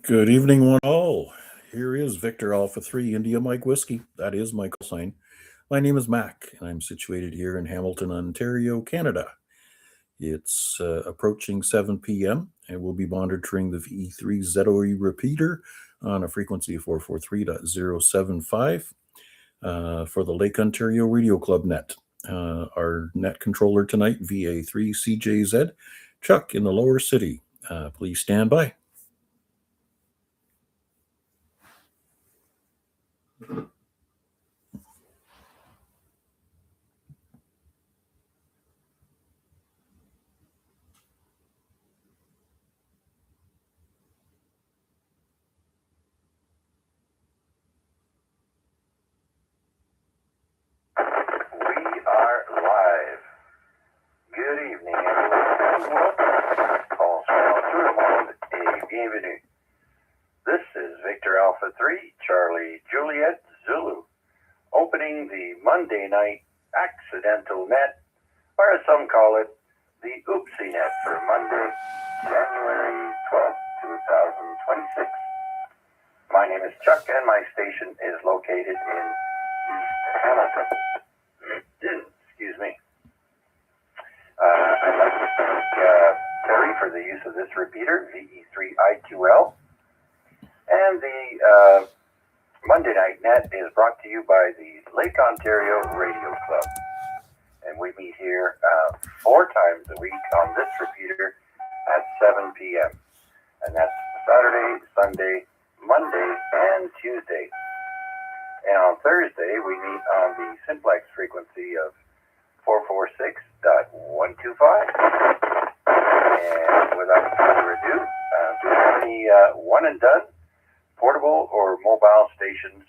Good evening, one all. Here is Victor Alpha 3 India Mike Whiskey. That is my call sign. My name is Mac, and I'm situated here in Hamilton, Ontario, Canada. It's approaching 7 p.m., and we'll be monitoring the VA3ZOE repeater on a frequency of 443.075 for the Lake Ontario Radio Club net. Our net controller tonight, VA3CJZ, Chuck in the lower city. Please stand by. We are live. Good evening, everyone, and welcome. Bonsoir tout le monde et bienvenue. This is Victor Alpha 3, Charlie Juliet Zulu, opening the Monday night accidental net, or as some call it, the Oopsie net for Monday, January 12th, 2026. My name is Chuck, and my station is located in East Hamilton. Excuse me. I'd like to thank Terry for the use of this repeater, VA3IQL. And the Monday Night Net is brought to you by the Lake Ontario Radio Club. And we meet here 4 times a week on this repeater at 7 p.m. And that's Saturday, Sunday, Monday, and Tuesday. And on Thursday, we meet on the simplex frequency of 446.125. And without further ado, do you have any one and done portable or mobile stations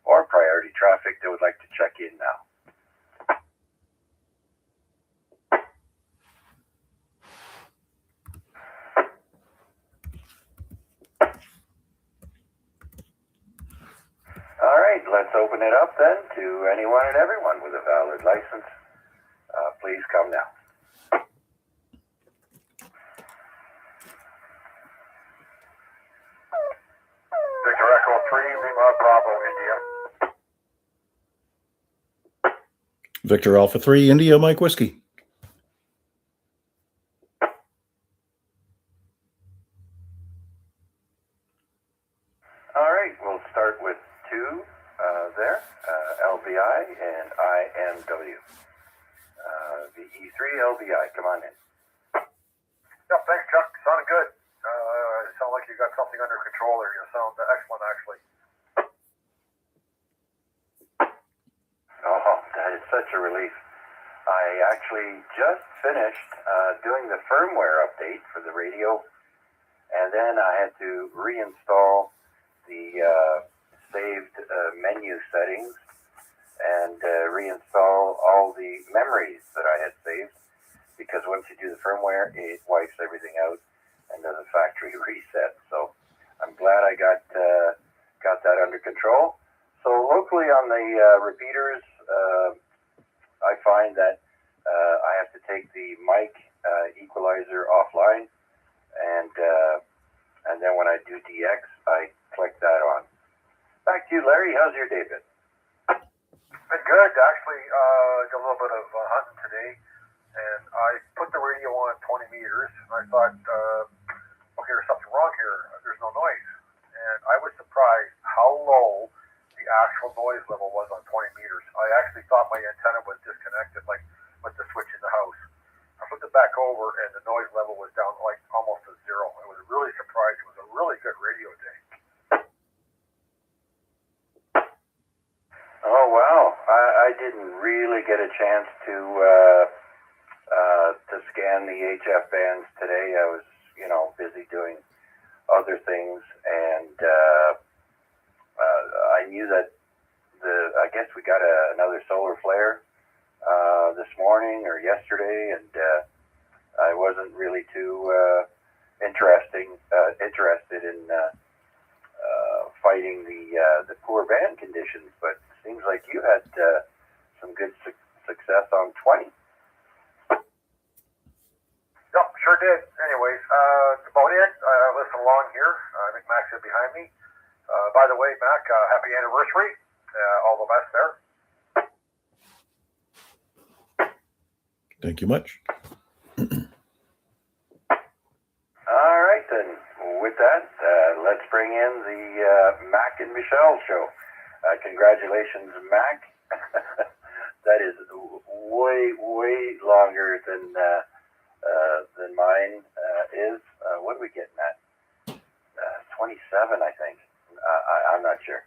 or priority traffic that would like to check in now? All right, let's open it up then to anyone and everyone with a valid license. Please come now. Victor Echo 3, Lima Bravo, India. Victor Alpha 3 India Mike Whiskey. All right, we'll start with 2 there, LVI and IMW. VE3LVI, come on in. Yep, thanks, Chuck. Sounded good. Sound like you got something under control there. You sound excellent, actually. Oh, that is such a relief. I actually just finished doing the firmware update for the radio, and then I had to reinstall the saved menu settings and reinstall all the memories that I had saved, because once you do the firmware, it wipes everything out and does a factory reset. So I'm glad I got that under control. So locally on the repeaters, I find that I have to take the mic equalizer offline, and then when I do DX, I click that on. Back to you, Larry. How's your day been? Been good. Actually, got a little bit of hunting today, and I put the radio on 20 meters, and I thought, okay, there's something wrong here. There's no noise. And I was surprised how low the actual noise level was on 20 meters. I actually thought my antenna was disconnected, like with the switch in the house. I flipped it back over, and the noise level was down like almost to 0. I was really surprised. It was a really good radio day. Oh, wow. I didn't really get a chance to scan the HF bands today. I was, busy doing other things, and I knew that I guess we got another solar flare this morning or yesterday, and I wasn't really too interested in fighting the poor band conditions, but it seems like you had some good success on 20. Yep, Sure did. Anyways, that's about it. Listen along here. I think Mac's is behind me. By the way, Mac, happy anniversary. All the best there. Thank you much. All right, then. With that, let's bring in the Mac and Michelle show. Congratulations, Mac. That is way longer than mine is. What are we getting at? 27, I think. I'm not sure.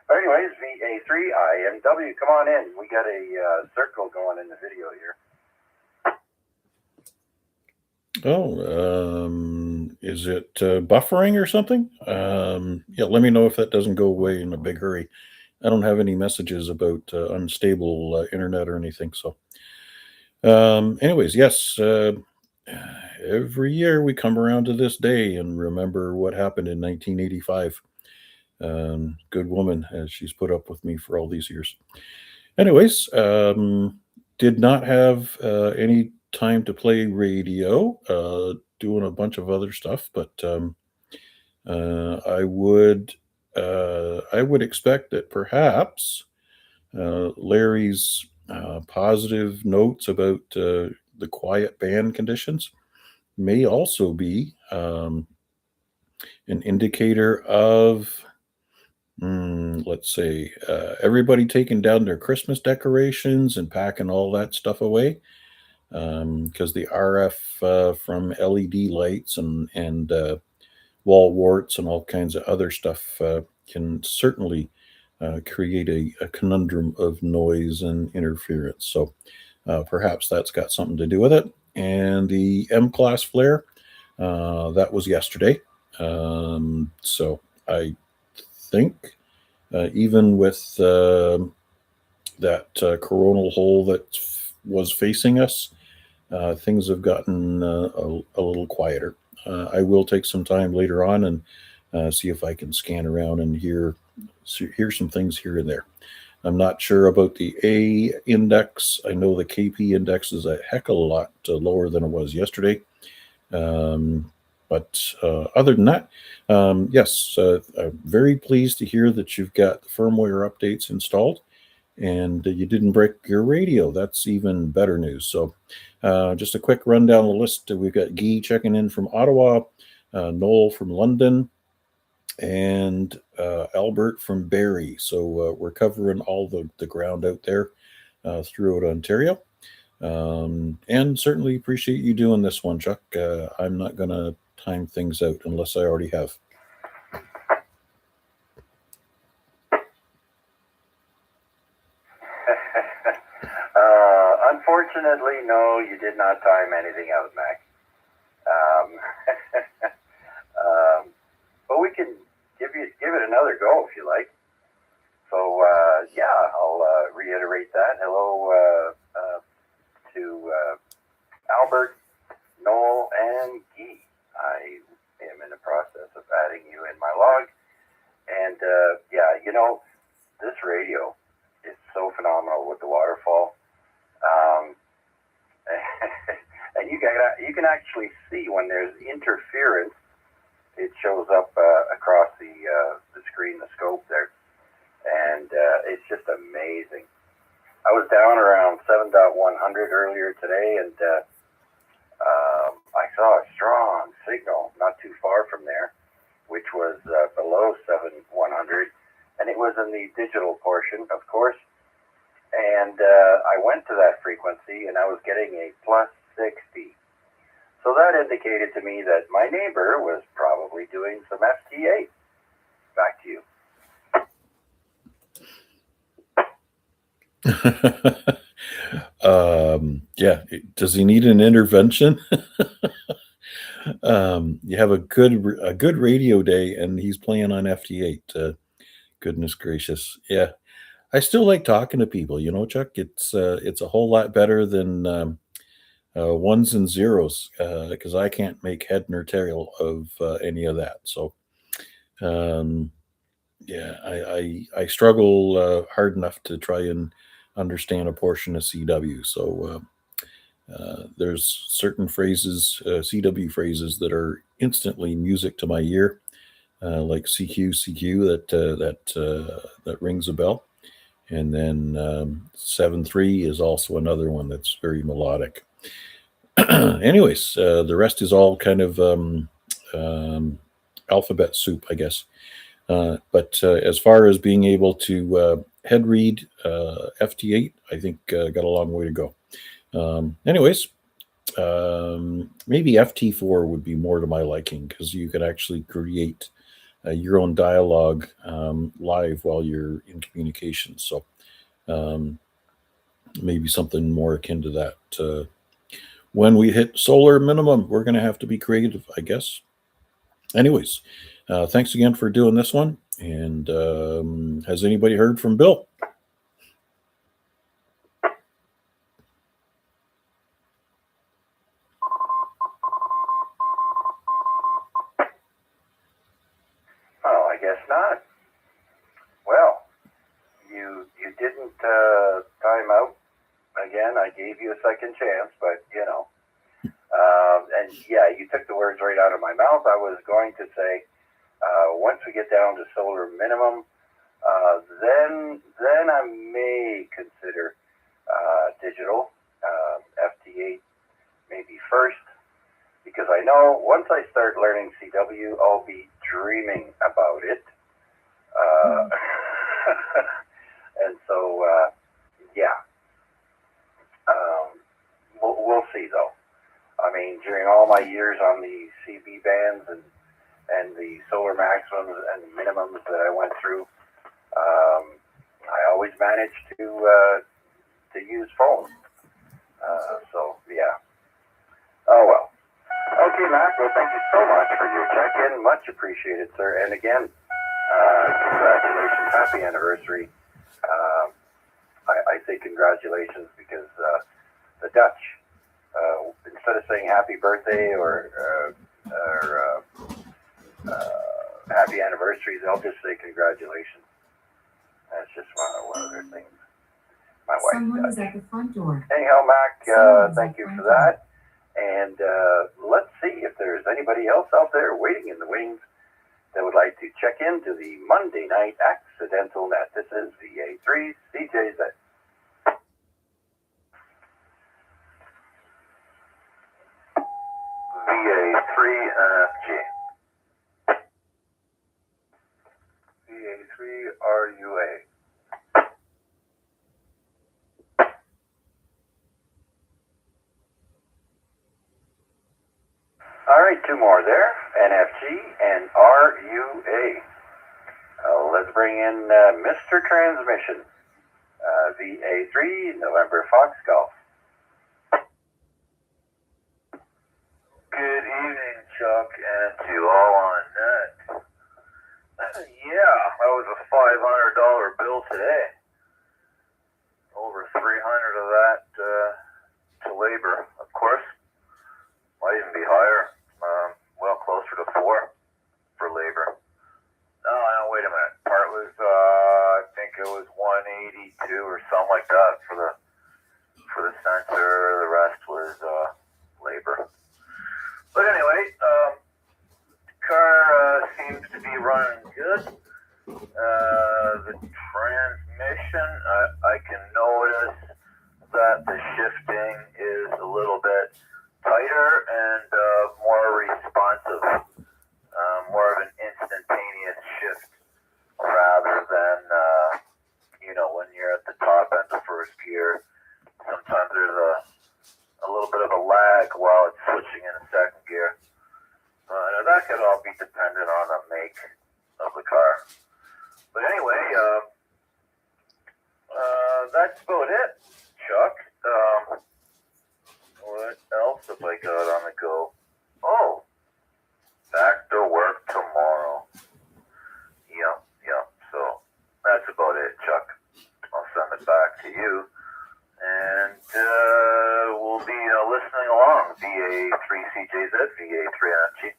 But anyways, VA3IMW, come on in. We got a circle going in the video here. Oh, is it buffering or something? Yeah, let me know if that doesn't go away in a big hurry. I don't have any messages about unstable internet or anything. So anyways, yes, every year we come around to this day and remember what happened in 1985. Good woman, as she's put up with me for all these years. Anyways, did not have any time to play radio, doing a bunch of other stuff, but I would expect that perhaps Larry's positive notes about the quiet band conditions may also be an indicator of, let's say, everybody taking down their Christmas decorations and packing all that stuff away, because the RF from LED lights and wall warts and all kinds of other stuff can certainly create a conundrum of noise and interference. So perhaps that's got something to do with it. And the M-class flare, that was yesterday. So I think even with that coronal hole that was facing us, things have gotten a little quieter. I will take some time later on and see if I can scan around and hear some things here and there. I'm not sure about the A index. I know the KP index is a heck of a lot lower than it was yesterday. But other than that, yes, I'm very pleased to hear that you've got the firmware updates installed and you didn't break your radio. That's even better news. So just a quick rundown of the list. We've got Guy checking in from Ottawa, Noel from London, and Albert from Barrie. So we're covering all the ground out there throughout Ontario. And certainly appreciate you doing this one, Chuck. I'm not going to time things out unless I already have. Unfortunately, no, you did not time anything out, Mac. But we can give it another go if you like. So yeah, I'll reiterate that. Hello to Albert, Noel, and Guy. I am in the process of adding you in my log. And yeah, you know, this radio is so phenomenal with the waterfall. And you can actually see when there's interference, it shows up across the screen, the scope there. And it's just amazing. I was down around 7.100 earlier today, and I saw a strong signal not too far from there, which was below 7.100, and it was in the digital portion, of course. And I went to that frequency, and I was getting a plus 60. So that indicated to me that my neighbor was probably doing some FTA. Back to you. Yeah. Does he need an intervention? You have a good radio day, and he's playing on FT8. Goodness gracious. Yeah. I still like talking to people, you know, Chuck. It's a whole lot better than ones and zeros, because I can't make head nor tail of any of that. So yeah, I struggle hard enough to try and understand a portion of CW. So There's certain phrases, CW phrases, that are instantly music to my ear, like CQ, that rings a bell. And then 7.3 is also another one that's very melodic. Anyways, the rest is all kind of alphabet soup, I guess. But as far as being able to head read FT8, I think got a long way to go. Anyways, maybe FT4 would be more to my liking, because you could actually create your own dialogue live while you're in communication. So maybe something more akin to that. When we hit solar minimum, we're going to have to be creative, I guess. Anyways, thanks again for doing this one. And has anybody heard from Bill? Oh, I guess not. Well, you didn't time out. Again, I gave you a second chance, but and yeah, you took the words right out of my mouth. I was going to say, once we get down to solar minimum, then I may consider digital FT8 maybe first, because I know once I start learning CW, I'll be dreaming about it. And so, yeah, we'll see though. I mean, during all my years on the CB bands and the solar maximums and minimums that I went through, I always managed to use phone. So yeah. Oh well. Okay, Matt. Well, thank you so much for your check-in. Much appreciated, sir. And again, congratulations, happy anniversary. I say congratulations because the Dutch, instead of saying happy birthday or happy anniversary, they'll just say congratulations. That's just one of their things. My wife. Someone is at the front door. Anyhow, Mac, thank you for that. And let's see if there's anybody else out there waiting in the wings that would like to check into the Monday night accidental net. This is VA3CJZ. VA3IMW. VA3RUA. All right, two more there, NFG and RUA. Let's bring in Mr. Transmission, VA3 November Foxgolf. Good evening, Chuck, and to all on net. Yeah, that was a $500 bill today. Over 300 of that to labor, of course. Might even be higher. Well, closer to 4 for labor. No, wait a minute. Part was, I think it was 182 or something like that for the sensor. The rest was labor. But anyway, car seems to be running good. The transmission, I can notice that the shifting is a little bit tighter and more responsive, more of an instantaneous shift rather than, when you're at the top end of first gear. Sometimes there's a little bit of a lag while it's switching into second gear. That could all be dependent on the make of the car. But anyway, that's about it, Chuck. What else have I got on the go? Oh, back to work tomorrow. Yep. So that's about it, Chuck. I'll send it back to you. And we'll be listening along. VA3CJZ, VA3IMW.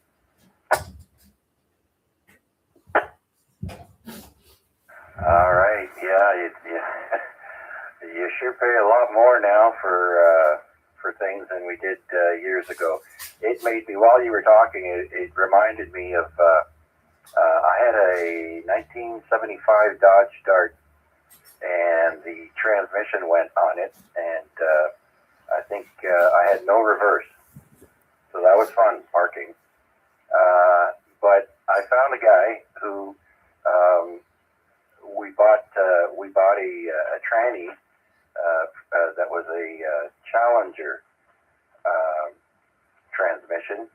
All right, yeah, you sure pay a lot more now for for things than we did years ago. It made me, while you were talking, it reminded me of, I had a 1975 Dodge Dart, and the transmission went on it, and I think I had no reverse. So that was fun, parking. But I found a guy who we bought a tranny that was a Challenger transmission,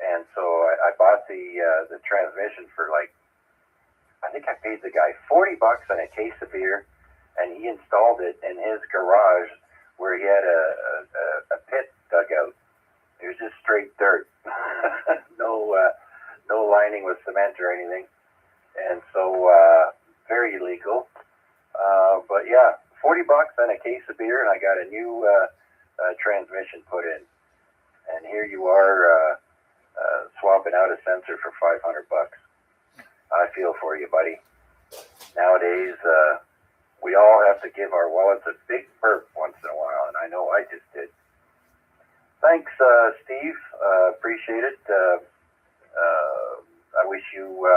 and so I bought the transmission for like, I think I paid the guy $40 and a case of beer, and he installed it in his garage where he had a pit dug out. It was just straight dirt, no lining with cement or anything, and so very illegal. But yeah, $40 and a case of beer, and I got a new transmission put in. And here you are swapping out a sensor for $500. I feel for you, buddy. Nowadays, we all have to give our wallets a big burp once in a while, and I know I just did. Thanks, Steve. Appreciate it. I wish you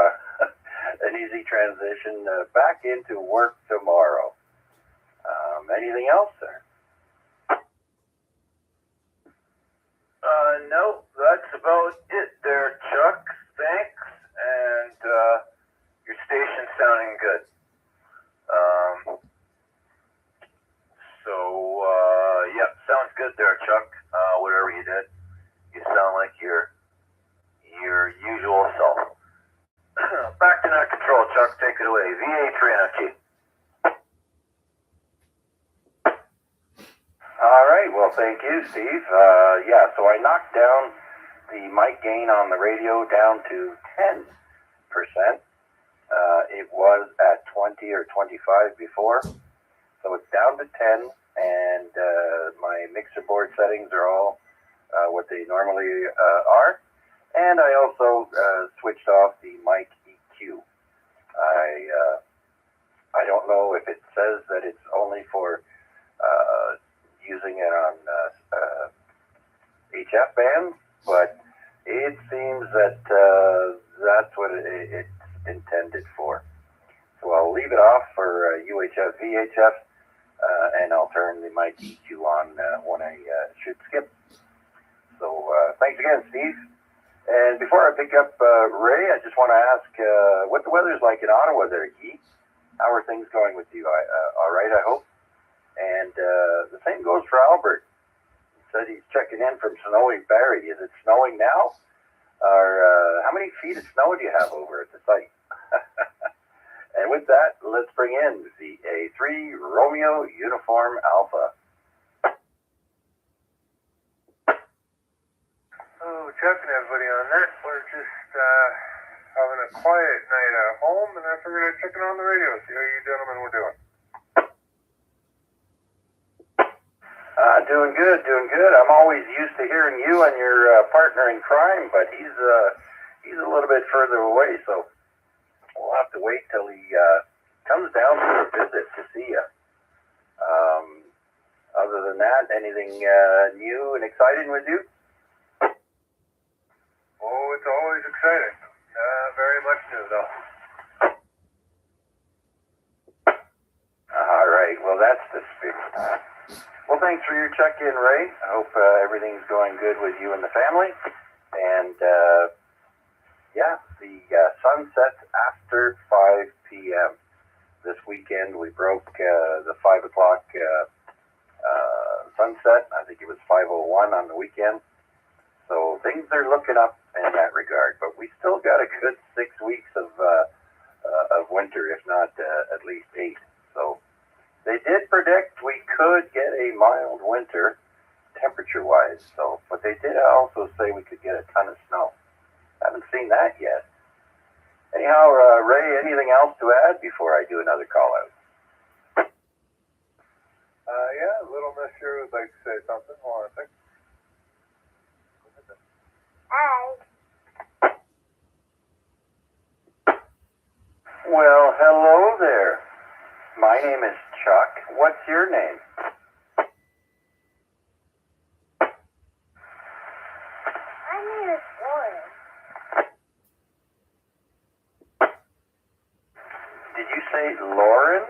an easy transition back into work tomorrow. Anything else, sir? No, that's about it there, Chuck. Thanks, and your station's sounding good. Yeah, sounds good there, Chuck. Whatever you did, you sound like your usual self. Back to net control, Chuck. Take it away. VA3IMW. All right. Well, thank you, Steve. Yeah, so I knocked down the mic gain on the radio down to 10%. It was at 20 or 25 before, so it's down to 10, and my mixer board settings are all what they normally are. And I also switched off the mic EQ. I don't know if it says that it's only for using it on HF bands, but it seems that that's what it's intended for. So I'll leave it off for UHF, VHF, and I'll turn the mic EQ on when I should skip. So thanks again, Steve. And before I pick up Ray, I just want to ask what the weather's like in Ottawa there, Guy. How are things going with you? All right, I hope. And the same goes for Albert. He said he's checking in from snowy Barrie. Is it snowing now? Or how many feet of snow do you have over at the site? And with that, let's bring in the VA3 Romeo Uniform Alpha. Oh, Chuck and everybody on that. We're just having a quiet night at home, and I figured I'd check in on the radio, see how you gentlemen were doing. Doing good, doing good. I'm always used to hearing you and your partner in crime, but he's a little bit further away, so we'll have to wait till he comes down for a visit to see you. Other than that, anything new and exciting with you? Oh, it's always exciting. Very much new, though. All right, well, that's the spirit. Well, thanks for your check-in, Ray. I hope everything's going good with you and the family. And, yeah, the sun sets after 5 p.m. This weekend, we broke the 5 o'clock sunset. I think it was 5:01 on the weekend. So things are looking up in that regard. But we still got a good 6 weeks of winter, if not at least 8. So they did predict we could get a mild winter temperature-wise. So, but they did also say we could get a ton of snow. Haven't seen that yet. Anyhow, Ray, anything else to add before I do another call-out? Yeah, Little Miss here would like to say something. Hold on a second. Hi. Well, hello there. My name is Chuck. What's your name? Did you say Lauren?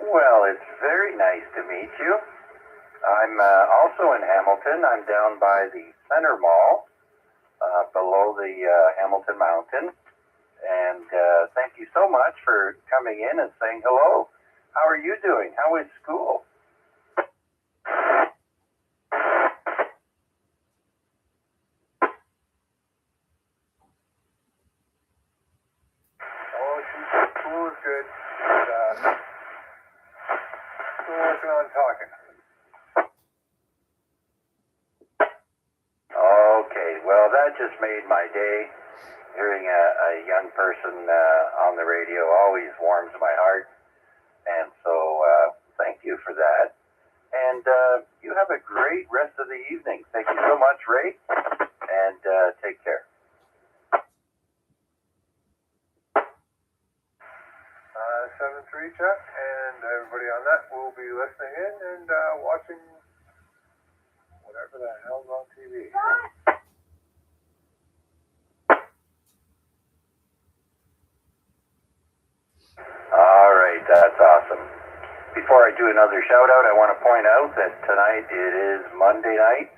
Well, it's very nice to meet you. I'm also in Hamilton. I'm down by the Center Mall, below the Hamilton Mountain. And thank you so much for coming in and saying hello. How are you doing? How is school? Oh, school is good. Still working on talking. Okay, well, that just made my day. Hearing a young person on the radio always warms my heart. And so thank you for that. And you have a great rest of the evening. Thank you so much, Ray. And take care. 7-3, Chuck, and everybody on that will be listening in and watching whatever the hell's on TV. All right, that's awesome. Before I do another shout out, I want to point out that tonight it is Monday night,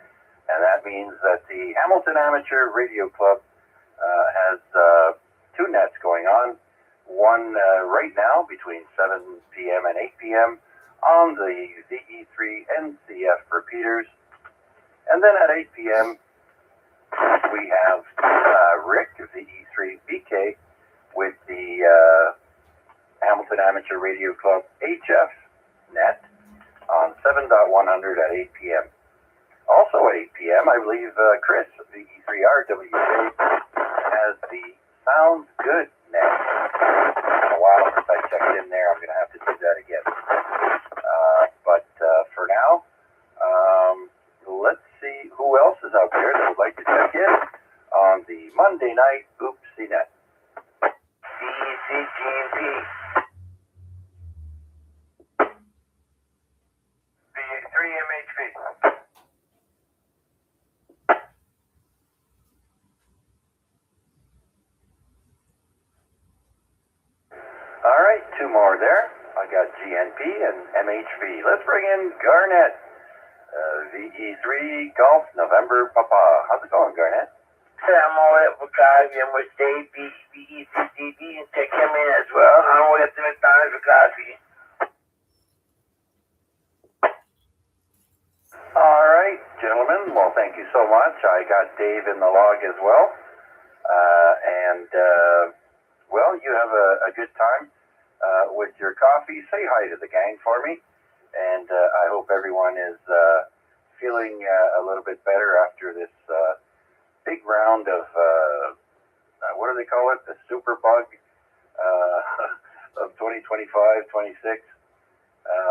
and that means that the Hamilton Amateur Radio Club has two nets going on. One right now between 7 p.m. and 8 p.m. on the VA3NCF repeaters. And then at 8 p.m. we have Rick, VE3BK, with the Hamilton Amateur Radio Club HF net on 7.100 at 8 p.m. Also at 8 p.m., I believe Chris, VE3RWJ, has the Sounds Good net. It's been a while since I checked in there. I'm going to have to do that again. But for now, let's see who else is out there that would like to check in on the Monday night Oopsie net. VA3GMP. VA3MHP. All right, two more there. I got GNP and MHV. Let's bring in Garnett. VE3 Golf November Papa. How's it going, Garnett? I'm all at coffee. I'm with Dave, VE3DB, and check him in as well. I'm with the McDonald's for coffee. All right, gentlemen. Well, thank you so much. I got Dave in the log as well. Well, you have a good time with your coffee. Say hi to the gang for me. And I hope everyone is feeling a little bit better after this big round of, what do they call it? The super bug of 2025, 26.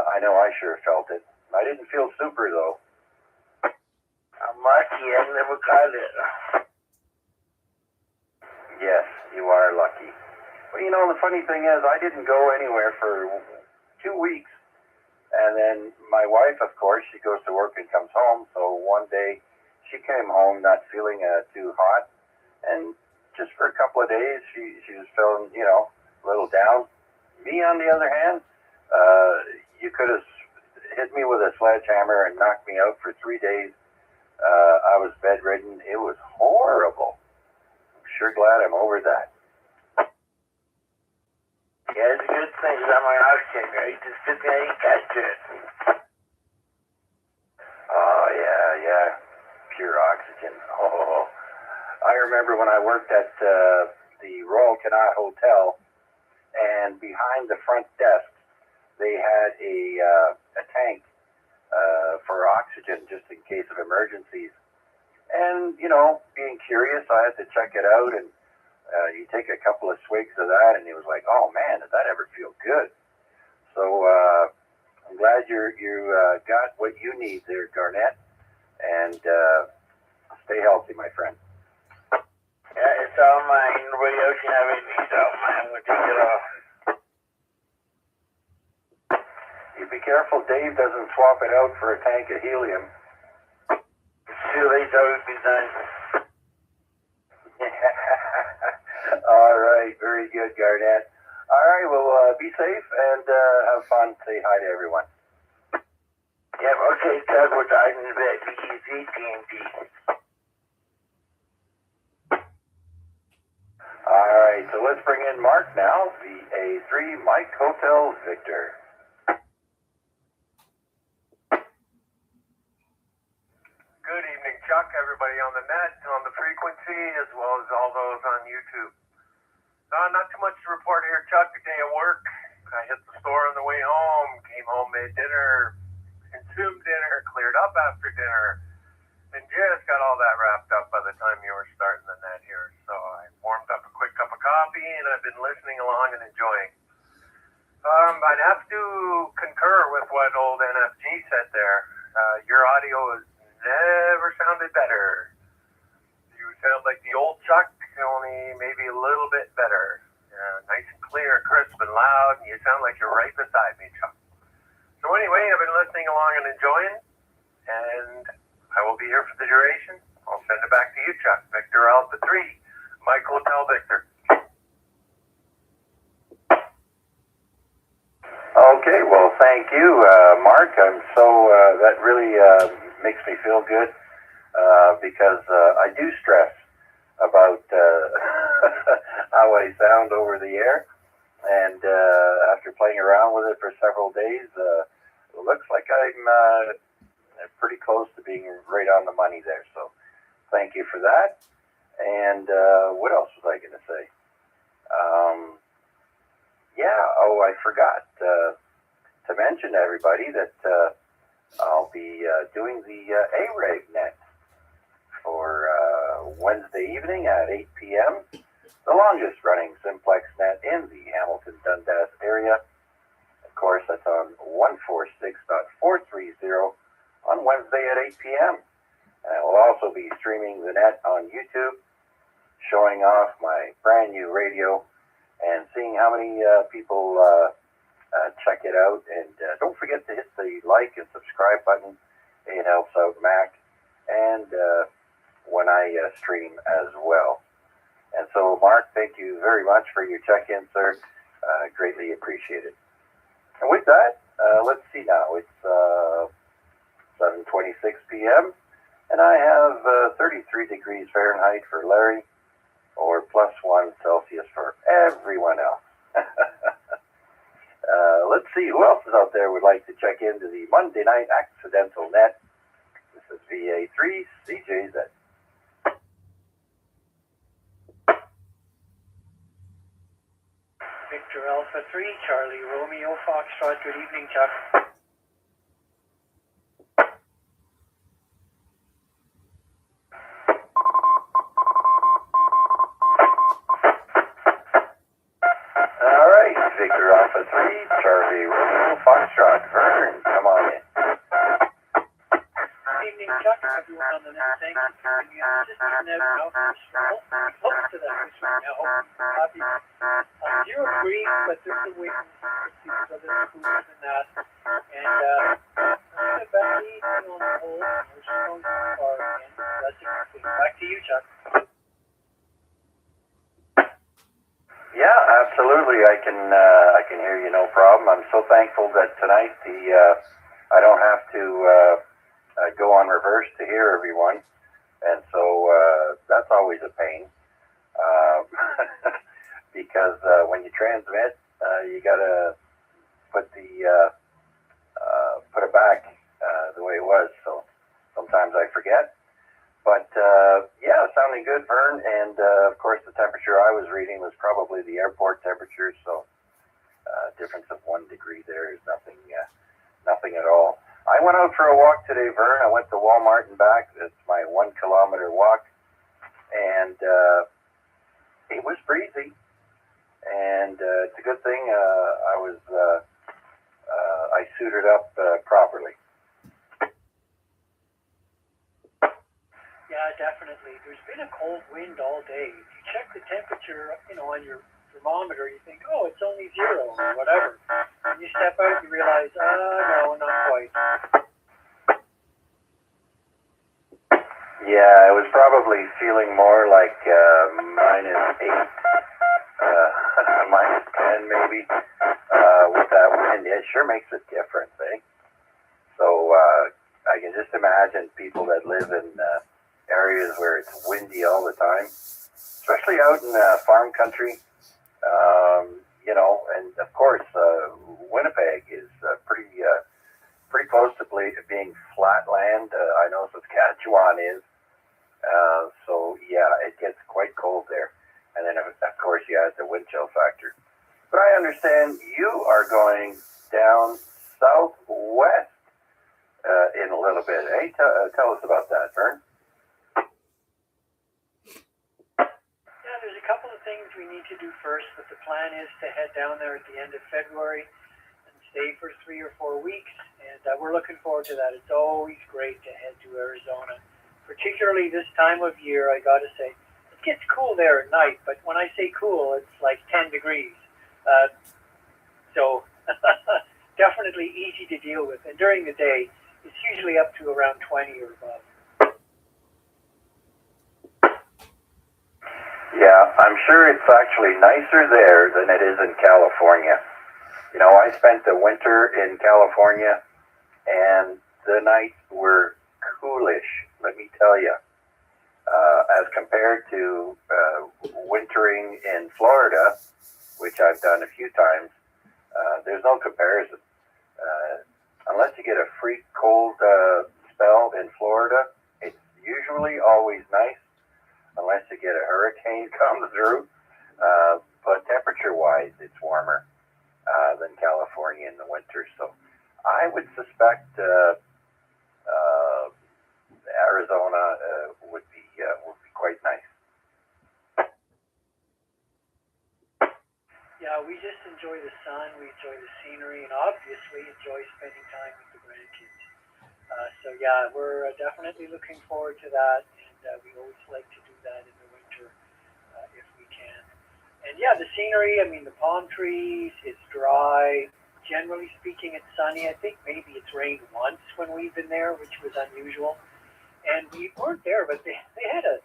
I know I sure felt it. I didn't feel super, though. I'm lucky. I never caught it. Yes, you are lucky. Well, you know, the funny thing is, I didn't go anywhere for 2 weeks. And then my wife, of course, she goes to work and comes home. So one day she came home not feeling too hot. And just for a couple of days, she was feeling, you know, a little down. Me, on the other hand, you could have hit me with a sledgehammer and knocked me out for 3 days. I was bedridden. It was horrible. I'm sure glad I'm over that. Yeah, it's a good thing 'cause I'm on oxygen, right? Just sit there and catch it. Oh, yeah. Pure oxygen. Oh, I remember when I worked at the Royal Canal Hotel, and behind the front desk, they had a tank for oxygen just in case of emergencies. And, you know, being curious, I had to check it out, and you take a couple of swigs of that, and it was like, oh man, does that ever feel good? So I'm glad you got what you need there, Garnett, and stay healthy, my friend. Yeah, it's all mine. Nobody else can have it. It's all mine. I'm going to take it off. You be careful Dave doesn't swap it out for a tank of helium. too late, so we've been done. All right, very good, Garnett. All right, well, be safe and have fun. Say hi to everyone. Yep, okay, Chuck, we're talking about VA3IMW. All right, so let's bring in Mark now, VA3 Mike Hotel Victor. Good evening, Chuck, everybody on the net, on the frequency, as well as all those on YouTube. Not too much to report here, Chuck. A day at work. I hit the store on the way home, came home, made dinner, consumed dinner, cleared up after dinner, and just got all that wrapped up by the time you were starting the net here. So I warmed up a quick cup of coffee, and I've been listening along and enjoying. I'd have to concur with what old NFG said there. Your audio has never sounded better. You sound like the old Chuck, only maybe a little bit better. Nice and clear, crisp and loud, and you sound like you're right beside me, Chuck. So anyway, I've been listening along and enjoying, and I will be here for the duration. I'll send it back to you, Chuck. Victor Alpha 3, Mike Hotel Victor. Okay, well, thank you, Mark. That really makes me feel good because I do stress about how I sound over the air. And after playing around with it for several days, it looks like I'm pretty close to being right on the money there. So thank you for that. And what else was I going to say? I forgot to mention to everybody that I'll be doing the A-Reg net for Wednesday evening at 8 p.m. The longest running simplex net in the Hamilton Dundas area. Of course, that's on 146.430 on Wednesday at 8 p.m. And I will also be streaming the net on YouTube, showing off my brand new radio and seeing how many people check it out. And don't forget to hit the like and subscribe button. It helps out Mac and when I stream as well. And so, Mark, thank you very much for your check-in, sir. Greatly appreciated. And with that, let's see now. It's 7:26 p.m. and I have 33 degrees Fahrenheit for Larry, or +1 Celsius for everyone else. Let's see who else is out there would like to check into the Monday night accidental net. This is VA3CJZ. Victor Alpha 3, Charlie Romeo Foxtrot. Good evening, Chuck. All right, Victor Alpha 3, Charlie Romeo Foxtrot. Vern, come on in. Good evening, Chuck. Everyone on the net, thank you for tuning in. Just turn out now for a stroll. Close to that this right now. Coffee. Zero degrees, but there's some wind to see some other foods and that. And Becky, on the whole, we're strong so far again. Blessings. Back to you, Chuck. Yeah, absolutely. I can hear you, no problem. I'm so thankful that tonight I don't have to go on reverse to hear everyone, and so that's always a pain because when you transmit, you gotta put it back the way it was. So sometimes I forget. But yeah, sounding good, Vern. And of course, the temperature I was reading was probably the airport temperature. So difference of 1 degree there is nothing at all. I went out for a walk today, Vern. I went to Walmart and back. It's my 1 kilometer walk, and it was breezy. And it's a good thing I suited up properly. Yeah, definitely. There's been a cold wind all day. If you check the temperature, on your thermometer, you think, oh, it's only 0 or whatever. When you step out, you realize, no, not quite. Yeah, it was probably feeling more like -8, -10 maybe, with that wind. It sure makes a difference, eh? So I can just imagine people that live in areas where it's windy all the time, especially out in farm country. You know, and of course, Winnipeg is pretty close to being flat land. I know Saskatchewan is. So yeah, it gets quite cold there. And then of course you have the wind chill factor. But I understand you are going down southwest in a little bit. Hey, tell us about that, Vern. Yeah, there's a couple of things we need to do first, but the plan is to head down there at the end of February and stay for 3 or 4 weeks. And we're looking forward to that. It's always great to head to Arizona, particularly this time of year. I got to say, it gets cool there at night, but when I say cool, it's like 10 degrees. So definitely easy to deal with. And during the day, it's usually up to around 20 or above. Yeah, I'm sure it's actually nicer there than it is in California. You know, I spent the winter in California, and the nights were coolish, let me tell you. As compared to wintering in Florida, which I've done a few times, there's no comparison. Unless you get a freak cold spell in Florida, it's usually always nice, unless you get a hurricane come through. But temperature-wise, it's warmer than California in the winter. So I would suspect Arizona would be quite nice. Yeah, we just enjoy the sun, we enjoy the scenery, and obviously enjoy spending time with the grandkids. So yeah, we're definitely looking forward to that, and we always like to do that in the winter if we can. And yeah, the scenery, I mean, the palm trees, it's dry. Generally speaking, it's sunny. I think maybe it's rained once when we've been there, which was unusual. And we weren't there, but they had a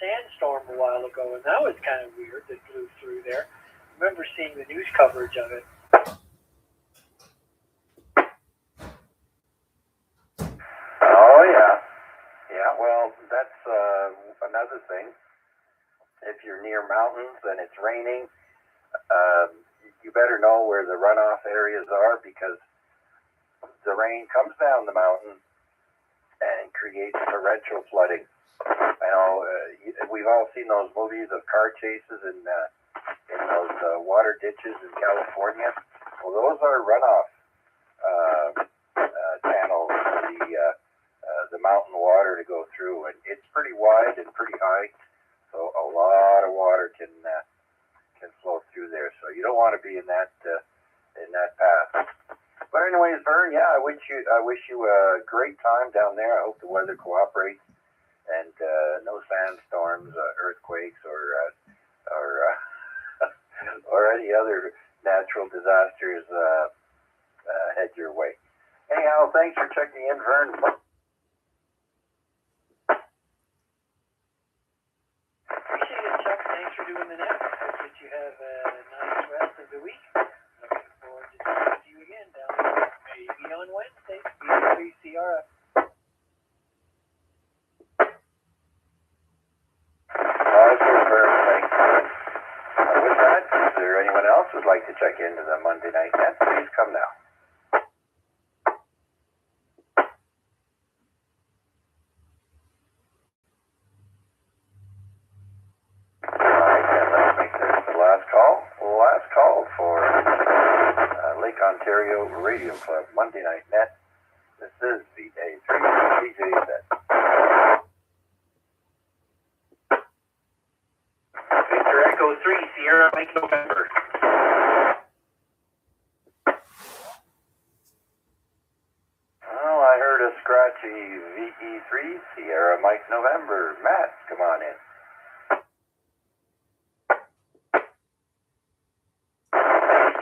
sandstorm a while ago, and that was kind of weird that blew through there. I remember seeing the news coverage of it. Oh, yeah. Yeah, well, that's another thing. If you're near mountains and it's raining, you better know where the runoff areas are, because the rain comes down the mountain and creates torrential flooding. I know we've all seen those movies of car chases in those water ditches in California. Well, those are runoff channels for the mountain water to go through, and it's pretty wide and pretty high, so a lot of water can flow through there. So you don't want to be in that path. But anyways, Vern, yeah, I wish you a great time down there. I hope the weather cooperates and no sandstorms, earthquakes, or or any other natural disasters head your way. Anyhow, thanks for checking in, Vern. Appreciate it, Chuck. Thanks for doing the net. Hope that you have a nice rest of the week. Looking forward to talking to you again down there, maybe on Wednesday. VA3CRF. Awesome, Vern. Thanks. With that, is there anyone else who'd like to check into the Monday Night Net? Please come now. Let's make this the last call. Last call for Lake Ontario Radio Club Monday Night Net. This is VA3CJZ. Victor Echo 3, Sierra Mike November. Oh, I heard a scratchy VE3 Sierra Mike November. Matt, come on in.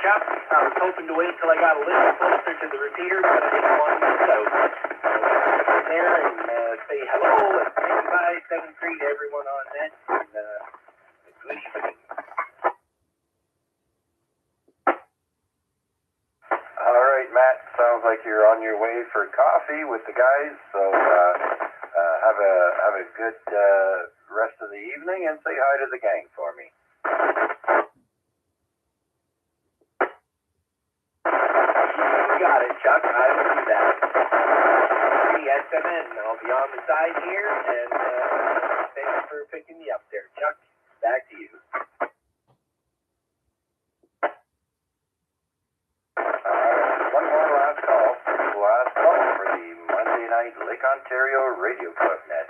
Chuck, I was hoping to wait until I got a little closer to the repeater, but I didn't want to miss out. So there and say hello and thank you 7-3 to everyone on net. And, good evening. All right, Matt. Sounds like you're on your way for coffee with the guys. So have a good rest of the evening and say hi to the gang for me. You got it, Chuck. I will do that. SMN. I'll be on the side here, and thanks for picking me up there, Chuck. Back to you. One more last call. Last call for the Monday night Lake Ontario Radio Club net.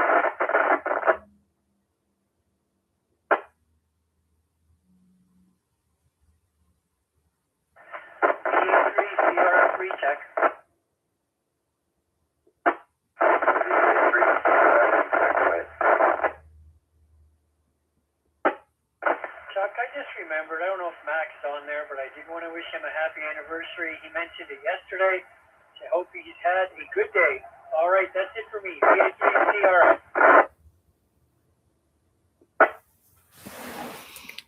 VA3CR3 check. Chuck, I just remembered, I don't know if Mac's on there, but I did want to wish him a happy anniversary. He mentioned it yesterday. I hope he's had a good day. All right, that's it for me. VA3CR.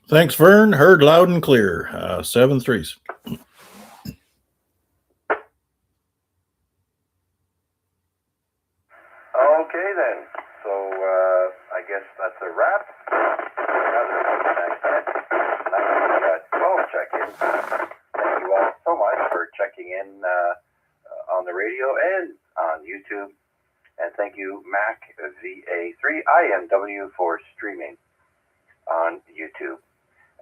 Thanks, Vern. Heard loud and clear. 7-3s. Okay then. So I guess that's a wrap. Another nice 12 check-in. Thank you all so much for checking in on the radio and on YouTube. And thank you, Mac VA3IMW, for streaming on YouTube.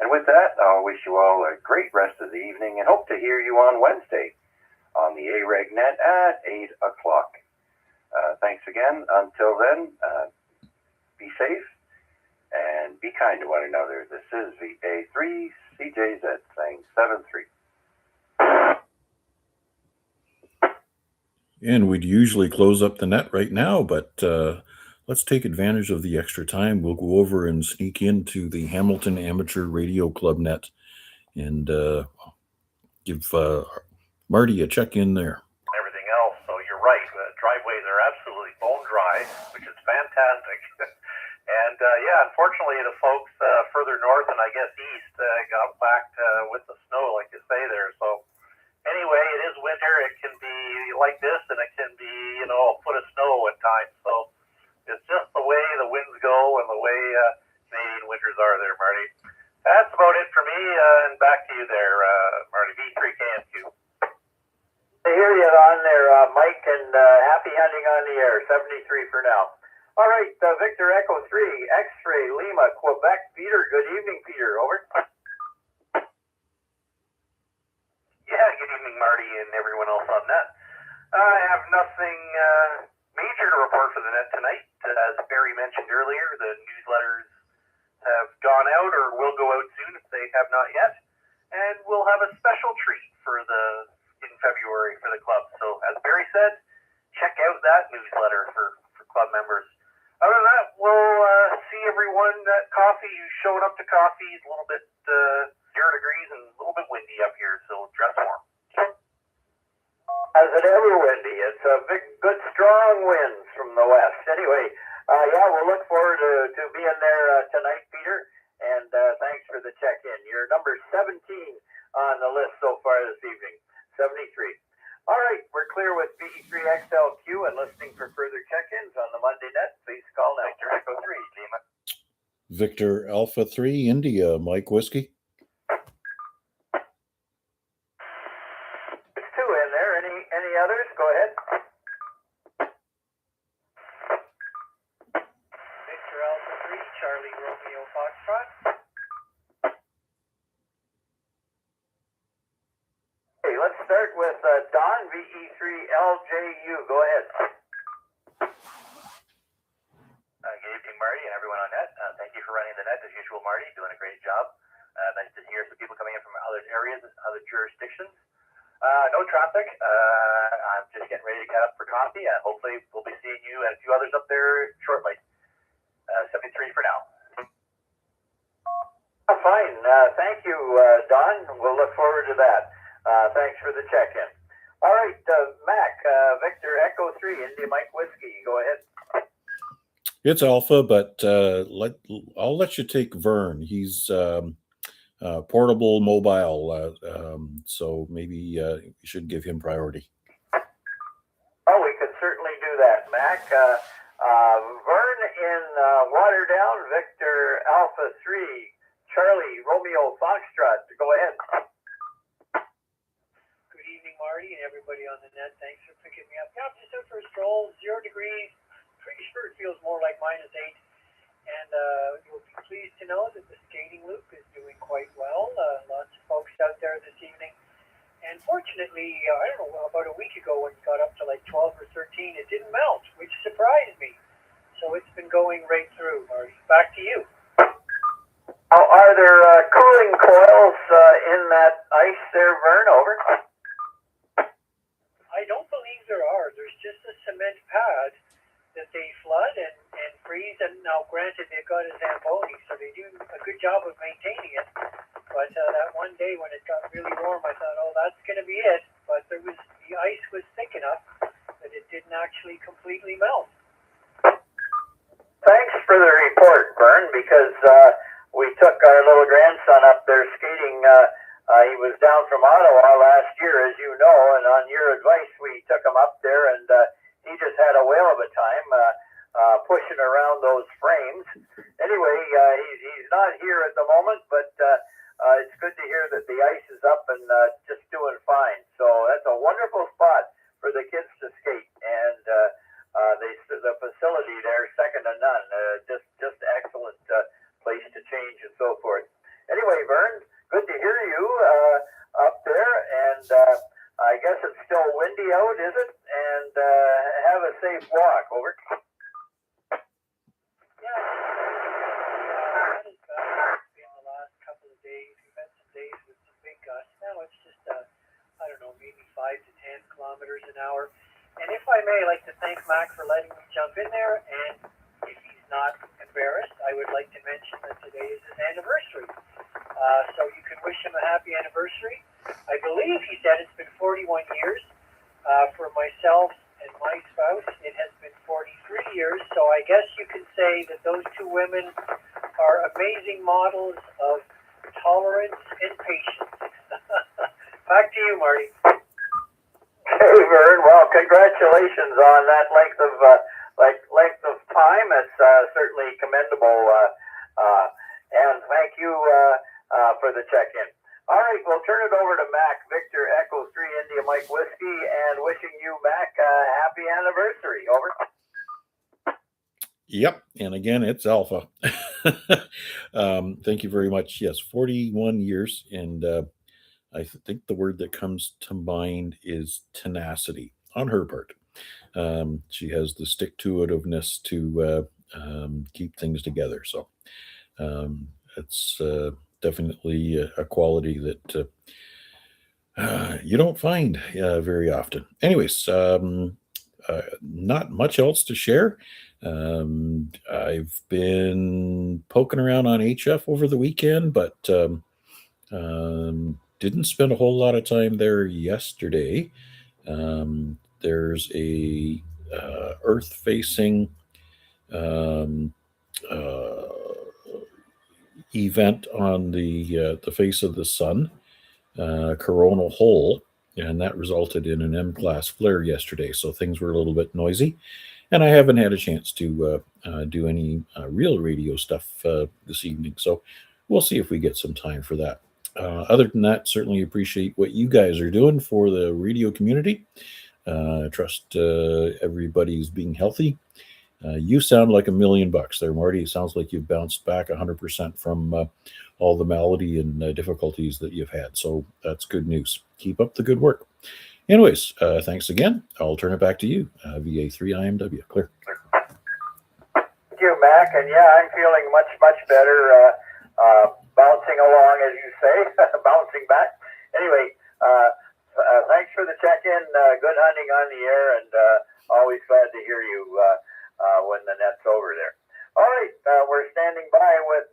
And with that, I'll wish you all a great rest of the evening and hope to hear you on Wednesday on the AREG net at 8 o'clock. Thanks again. Until then, be safe and be kind to one another. This is VA3CJZ saying 7-3. And we'd usually close up the net right now, but let's take advantage of the extra time. We'll go over and sneak into the Hamilton Amateur Radio Club net and give Marty a check-in there. Everything else, so you're right. Driveways are absolutely bone dry, which is fantastic. And yeah, unfortunately, the folks further north and I guess east got whacked with the snow, like you say there. So anyway, it is winter. It can be like this, and it can be, you know, a foot of snow at times. So it's just the way the winds go and the way Canadian winters are there, Marty. That's about it for me, and back to you there, Marty. V3KMQ. I hear you on there, Mike, and happy hunting on the air. 73 for now. All right, Victor Echo 3, X-Ray, Lima, Quebec. Peter, good evening, Peter. Over. Yeah, good evening, Marty, and everyone else on net. I have nothing major to report for the net tonight. As Barry mentioned earlier, the newsletters have gone out or will go out soon if they have not yet. And we'll have a special treat in February for the club. So as Barry said, check out that newsletter for club members. Other than that, we'll see everyone at coffee who's showing up to coffee. It's a little bit 0 degrees and a little bit windy up here, so dress warm. As it ever windy. It's a big, good, strong winds from the west. Anyway, yeah, we'll look forward to being there tonight, Peter. And thanks for the check-in. You're number 17 on the list so far this evening. 73. All right, we're clear with VE3XLQ and listening for further check-ins on the Monday net. Please call now. Victor Echo 3, Lima. Victor Alpha 3, India, Mike Whiskey. There's 2 in there. Any others? Go ahead. Victor Alpha 3, Charlie Romeo Foxtrot. Okay, let's start with Don, VE3LJU. Go ahead. Good evening, Marty, and everyone on net. Thank you for running the net as usual, Marty. Doing a great job. Nice to hear some people coming in from other areas, other jurisdictions. No traffic. I'm just getting ready to get up for coffee. Hopefully, we'll be seeing you and a few others up there shortly. 73 for now. Fine. Thank you, Don. We'll look forward to that. Thanks for the check-in. All right, Mac, Victor Echo 3, India Mike Whiskey. Go ahead. It's Alpha, but I'll let you take Vern. He's portable, mobile, so maybe you should give him priority. Oh, we could certainly do that, Mac. Vern in Waterdown, Victor Alpha 3, Charlie Romeo Foxtrot. Go ahead. Good evening, Marty, and everybody on the net. Thanks for picking me up. Yeah, I'm just out for a stroll. 0 degrees. Pretty sure it feels more like -8. And you'll be pleased to know that the skating loop is doing quite well. Lots of folks out there this evening. And fortunately, I don't know, about a week ago when it got up to like 12 or 13, it didn't melt, which surprised me. So it's been going right through, Marty. Back to you. Are there cooling coils in that ice there, Vern? Over. I don't believe there are. There's just a cement pad that they flood and freeze. And now, granted, they've got a Zamboni, so they do a good job of maintaining it. But that one day when it got really warm, I thought, oh, that's going to be it. But the ice was thick enough that it didn't actually completely melt. Thanks for the report, Vern, because we took our little grandson up there skating. He was down from Ottawa last year, as you know, and on your advice, we took him up there, and he just had a whale of a time pushing around those frames. Anyway, he's not here at the moment, but it's good to hear that the ice is up and just doing fine. So that's a wonderful spot for the kids to skate, and the facility there, second to none. Just excellent place to change and so forth. Anyway, Vern, good to hear you up there, and I guess it's still windy out, is it? And have a safe walk. Over. Yeah, not as bad as it's been the last couple of days. We've had some days with some big gusts. Now it's just, I don't know, maybe 5 to 10 kilometers an hour. And if I may, I'd like to thank Mac for letting me jump in there. And if he's not embarrassed, I would like to mention that today is his anniversary. So you can wish him a happy anniversary. I believe he said it's been 41 years. For myself and my spouse, it has been 43 years. So I guess you can say that those two women are amazing models of tolerance and patience. Back to you, Marty. Hey, Vern. Well, congratulations on that length of time. It's certainly commendable, and thank you for the check-in. All right, we'll turn it over to Mac, Victor Echo 3 India Mike Whiskey, and wishing you, Mac, a happy anniversary. Over. Yep, and again, it's Alpha. Thank you very much. Yes, 41 years, and I think the word that comes to mind is tenacity on her part. She has the stick-to-itiveness to keep things together. So it's definitely a quality that you don't find very often. Anyways, not much else to share. I've been poking around on HF over the weekend, but didn't spend a whole lot of time there yesterday. There's a Earth-facing event on the face of the sun, coronal hole, and that resulted in an M-class flare yesterday. So things were a little bit noisy, and I haven't had a chance to do any real radio stuff this evening. So we'll see if we get some time for that. Other than that, certainly appreciate what you guys are doing for the radio community. I trust everybody's being healthy. You sound like $1,000,000 there, Marty. It sounds like you've bounced back 100% from all the malady and difficulties that you've had. So that's good news. Keep up the good work. Anyways, thanks again. I'll turn it back to you, VA3IMW. Clear. Thank you, Mac. And yeah, I'm feeling much better. Bouncing along, as you say, bouncing back. Anyway, thanks for the check-in. Good hunting on the air, and always glad to hear you when the net's over there. All right, we're standing by with,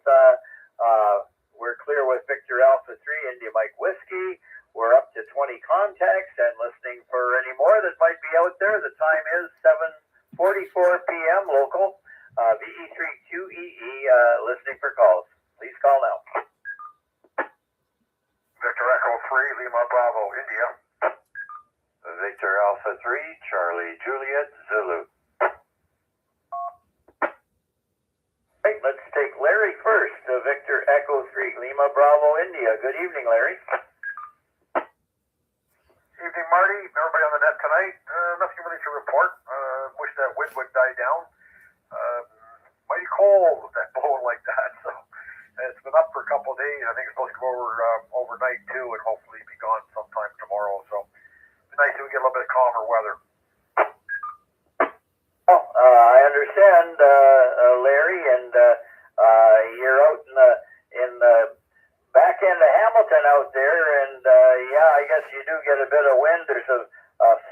we're clear with Victor Alpha 3 India Mike Whiskey. We're up to 20 contacts and listening for any more that might be out there. The time is 7:44 p.m. local. VE3QEE, listening for calls. Please call now. Victor Echo 3, Lima Bravo, India. Victor Alpha 3, Charlie Juliet Zulu. Right, let's take Larry first. Victor Echo 3, Lima Bravo, India. Good evening, Larry. Evening, Marty. Everybody on the net tonight. Nothing really to report. Wish that wind would die down. Mighty cold with that blowing like that. So it's been up for a couple of days. I think it's supposed to go over overnight too, and hopefully be gone sometime tomorrow. So it's nice if we get a little bit of calmer weather. Oh, I understand, Larry, and you're out in the back end of Hamilton out there, and yeah, I guess you do get a bit of wind. There's a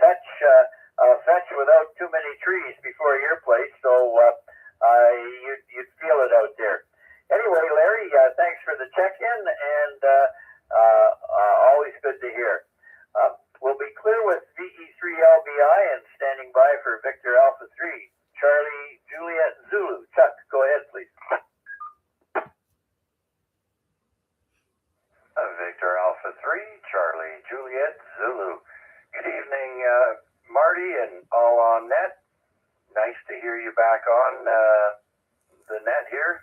fetch without too many trees before your place, so you'd feel it out there. Anyway, Larry, thanks for the check-in, and always good to hear. We'll be clear with VE3LBI and standing by for Victor Alpha 3, Charlie Juliet Zulu. Chuck, go ahead, please. Victor Alpha 3, Charlie Juliet Zulu. Good evening, Marty and all on net. Nice to hear you back on the net here.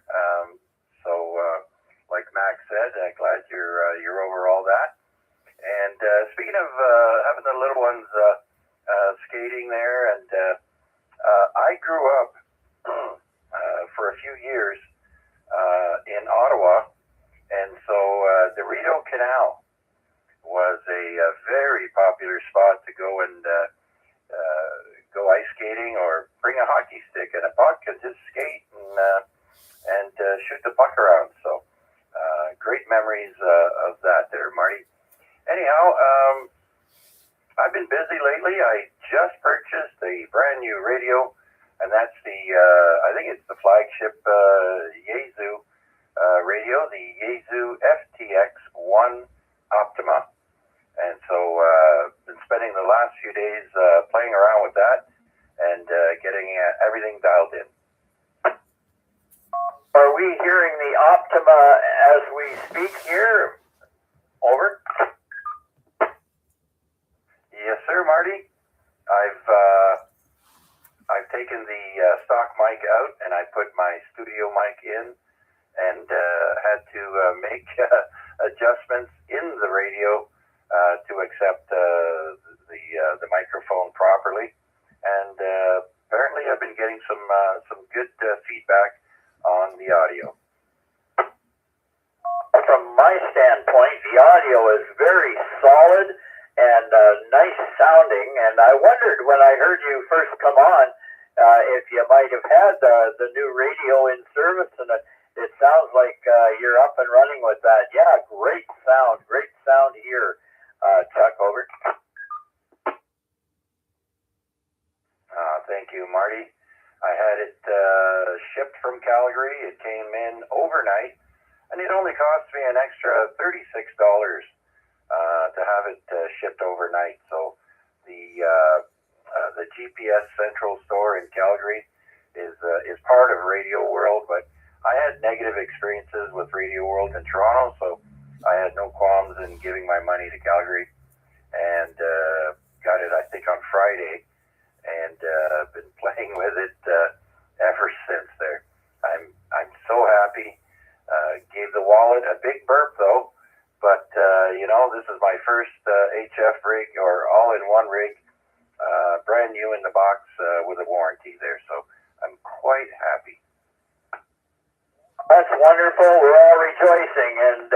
Like Max said, glad you're over all that. And speaking of having the little ones skating there, and I grew up for a few years in Ottawa, and so the Rideau Canal was a very popular spot to go and go ice skating or bring a hockey stick and a puck and just skate and shoot the puck around. So great memories of that there, Marty. Anyhow, I've been busy lately. I just purchased a brand new radio, and that's the, I think it's the flagship Yaesu radio, the Yaesu FTX1 Optima. And so been spending the last few days playing around with that and getting everything dialed in. Are we hearing the Optima as we speak here? Over. Yes, sir, Marty. I've taken the stock mic out and I put my studio mic in, and had to make adjustments in the radio to accept the microphone properly. And apparently, I've been getting some good feedback on the audio. From my standpoint, the audio is very solid and nice sounding, and I wondered when I heard you first come on if you might have had the new radio in service, and it sounds like you're up and running with that. Yeah, great sound here. Chuck, over. Thank you, Marty. I had it shipped from Calgary. It came in overnight, and it only cost me an extra $36 to have it shipped overnight. So the GPS Central store in Calgary is part of Radio World, but I had negative experiences with Radio World in Toronto, so I had no qualms in giving my money to Calgary, and got it, I think, on Friday, and been playing with it ever since there. I'm so happy. Gave the wallet a big burp though, but this is my first HF rig, or all-in-one rig, brand new in the box with a warranty there, so I'm quite happy. That's wonderful. We're all rejoicing, and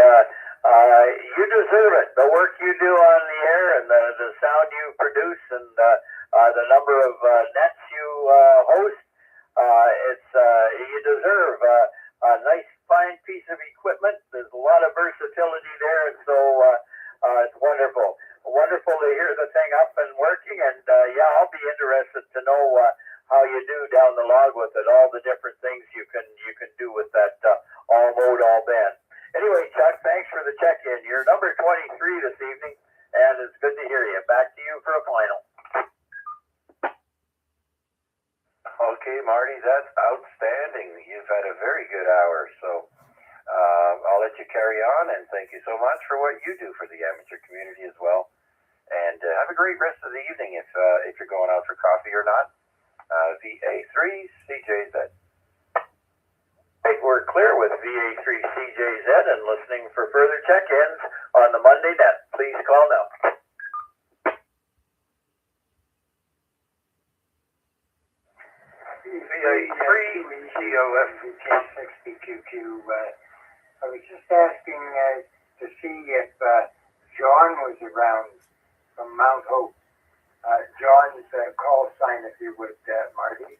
you deserve it. The work you do on the air and the sound you produce, and the number of nets you host, you deserve a nice, fine piece of equipment. There's a lot of versatility there, and so it's wonderful. Wonderful to hear the thing up and working, and yeah, I'll be interested to know how you do down the log with it, all the different things you can do with that all mode, all band. Anyway, Chuck, thanks for the check-in. You're number 23 this evening, and it's good to hear you. Back to you for a final. Okay, Marty, that's outstanding. You've had a very good hour, so I'll let you carry on, and thank you so much for what you do for the amateur community as well. And have a great rest of the evening if you're going out for coffee or not. VA3CJZ. Right, we're clear with VA3CJZ and listening for further check-ins on the Monday net. Please call now. VA3COF1062Q. I was just asking to see if John was around from Mount Hope. John's call sign, if you would, Marty.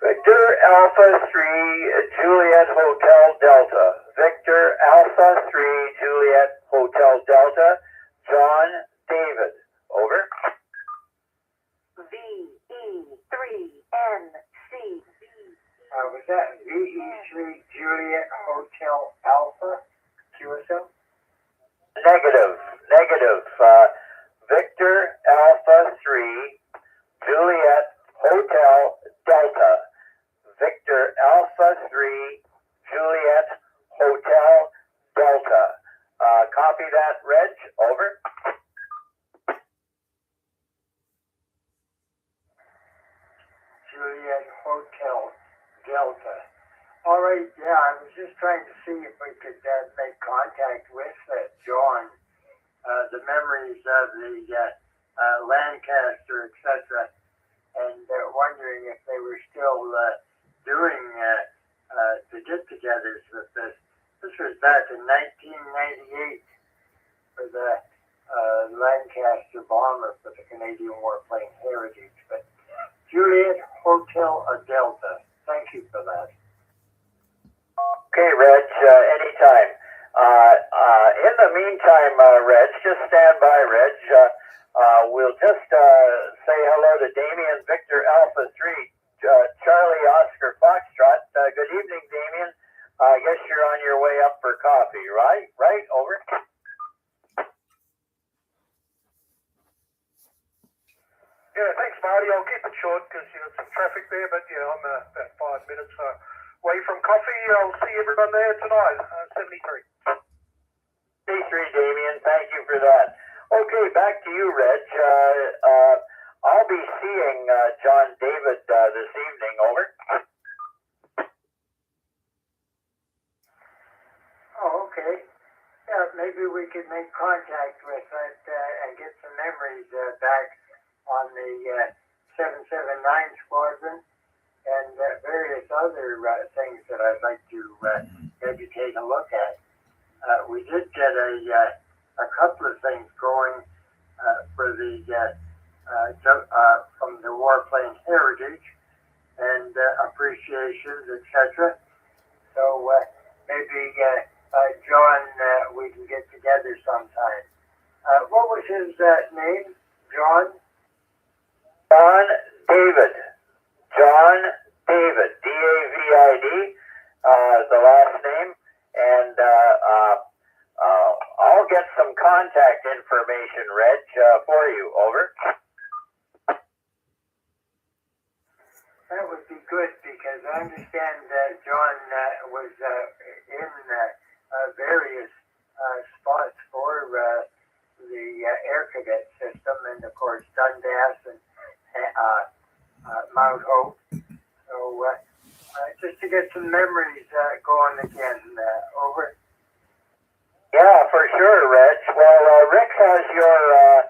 Victor Alpha 3 Juliet Hotel Delta. Victor Alpha 3 Juliet Hotel Delta. John David. Over. VE3NC. Was that VE3 Juliet Hotel Alpha QSL? Negative. Victor Alpha 3 Juliet Hotel Delta. Victor Alpha 3 Juliet Hotel Delta. Copy that, Reg. Over. Juliet Hotel Delta. All right, yeah, I was just trying to see if we could make contact with John. The memories of the Lancaster, etc., and wondering if they were still doing the get-togethers with this. This was back in 1998 for the Lancaster bomber for the Canadian Warplane Heritage. But Juliet Hotel Delta, thank you for that. Okay, Reg, anytime. In the meantime, Reg, just stand by, Reg. We'll just say hello to Damien Victor Alpha 3, Charlie Oscar Foxtrot. Good evening, Damien. I guess you're on your way up for coffee, right? Right? Over. Yeah, thanks, Marty. I'll keep it short because some traffic there, but yeah, I'm about 5 minutes away from coffee. I'll see everyone there tonight. 73. 73, Damien. Thank you for that. Okay, back to you, Reg. I'll be seeing John David this evening. Over. Oh, okay. Yeah, maybe we could make contact with it and get some memories back on the 779 Squadron and various other things that I'd like to maybe take a look at. We did get a couple of things going for the from the Warplane Heritage and appreciations, etc. So maybe John, we can get together sometime. What was his name? John? John David. John David. D-A-V-I-D, the last name. And I'll get some contact information, Reg, for you. Over. That would be good because I understand John was in various spots for the Air Cadet system and, of course, Dundas and Mount Hope. So just to get some memories going again. Over. Yeah, for sure, Reg. Well, Rick has your